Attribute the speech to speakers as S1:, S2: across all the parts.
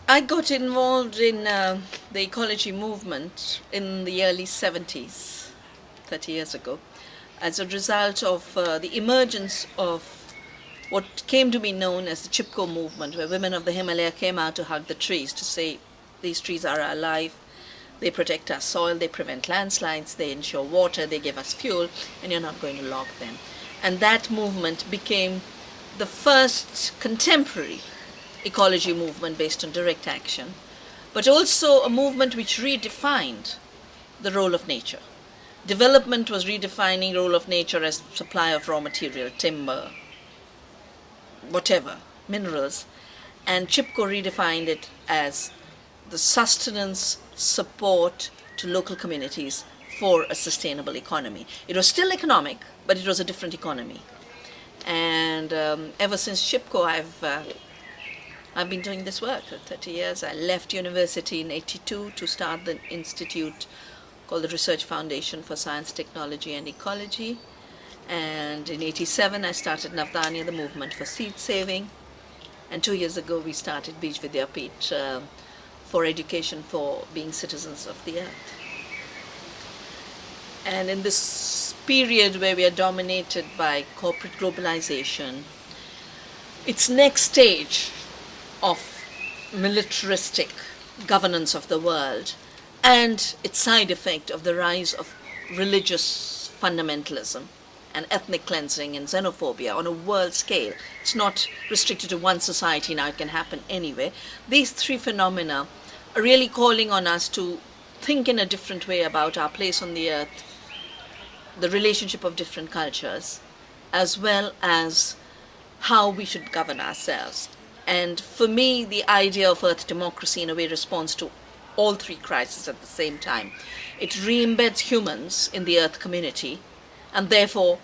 S1: I got involved in the ecology movement in the early 70s, 30 years ago, as a result of the emergence of what came to be known as the Chipko movement, where women of the Himalaya came out to hug the trees to say, these trees are our life, they protect our soil, they prevent landslides, they ensure water, they give us fuel, and you're not going to log them. And that movement became the first contemporary ecology movement based on direct action, but also a movement which redefined the role of nature. Development was redefining the role of nature as supply of raw material, timber, whatever, minerals, and Chipko redefined it as the sustenance, support to local communities for a sustainable economy. It was still economic, but it was a different economy. And ever since Chipko, I've been doing this work for 30 years. I left university in '82 to start the institute called the Research Foundation for Science, Technology and Ecology. And in '87, I started Navdanya, the movement for seed saving. And 2 years ago, we started Bija Vidyapeeth for education for being citizens of the earth. And in this period where we are dominated by corporate globalization, its next stage of militaristic governance of the world and its side effect of the rise of religious fundamentalism and ethnic cleansing and xenophobia on a world scale. It's not restricted to one society now, it can happen anywhere. These three phenomena are really calling on us to think in a different way about our place on the earth, the relationship of different cultures, as well as how we should govern ourselves. And for me, the idea of earth democracy in a way responds to all three crises at the same time. It re-embeds humans in the earth community, and therefore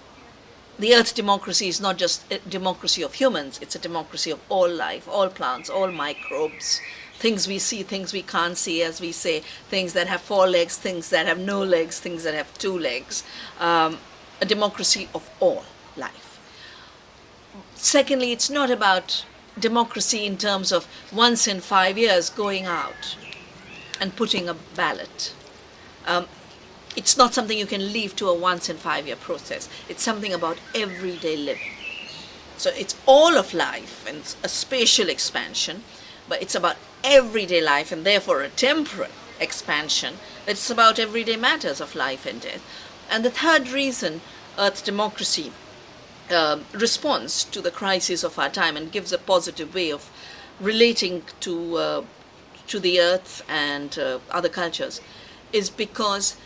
S1: the earth democracy is not just a democracy of humans, it's a democracy of all life, all plants, all microbes, things we see, things we can't see, as we say, things that have 4 legs, things that have no legs, things that have 2 legs, a democracy of all life. Secondly, it's not about democracy in terms of once in 5 years going out and putting a ballot. It's not something you can leave to a once in 5 year process. It's something about everyday living. So it's all of life and it's a spatial expansion, but it's about everyday life and therefore a temporal expansion. It's about everyday matters of life and death. And the third reason earth democracy responds to the crisis of our time and gives a positive way of relating to the earth and other cultures is because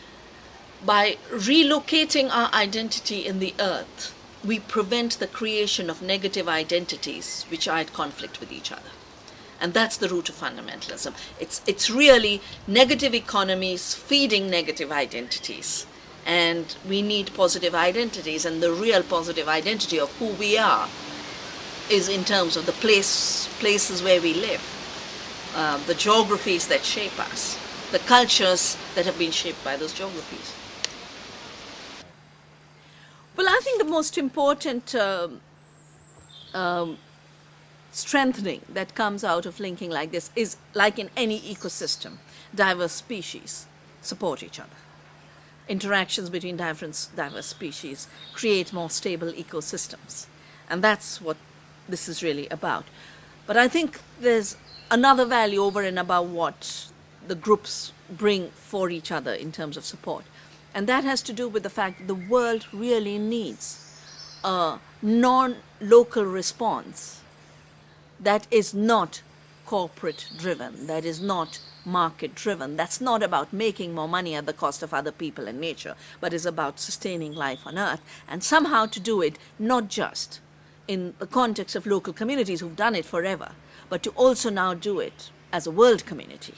S1: by relocating our identity in the earth, we prevent the creation of negative identities which are at conflict with each other. And that's the root of fundamentalism. It's really negative economies feeding negative identities. And we need positive identities, and the real positive identity of who we are is in terms of the places where we live, the geographies that shape us, the cultures that have been shaped by those geographies. Well, I think the most important strengthening that comes out of linking like this is, like in any ecosystem, diverse species support each other. Interactions between diverse species create more stable ecosystems. And that's what this is really about. But I think there's another value over and above what the groups bring for each other in terms of support. And that has to do with the fact that the world really needs a non-local response that is not corporate driven, that is not market driven, that's not about making more money at the cost of other people and nature, but is about sustaining life on earth, and somehow to do it not just in the context of local communities who've done it forever, but to also now do it as a world community.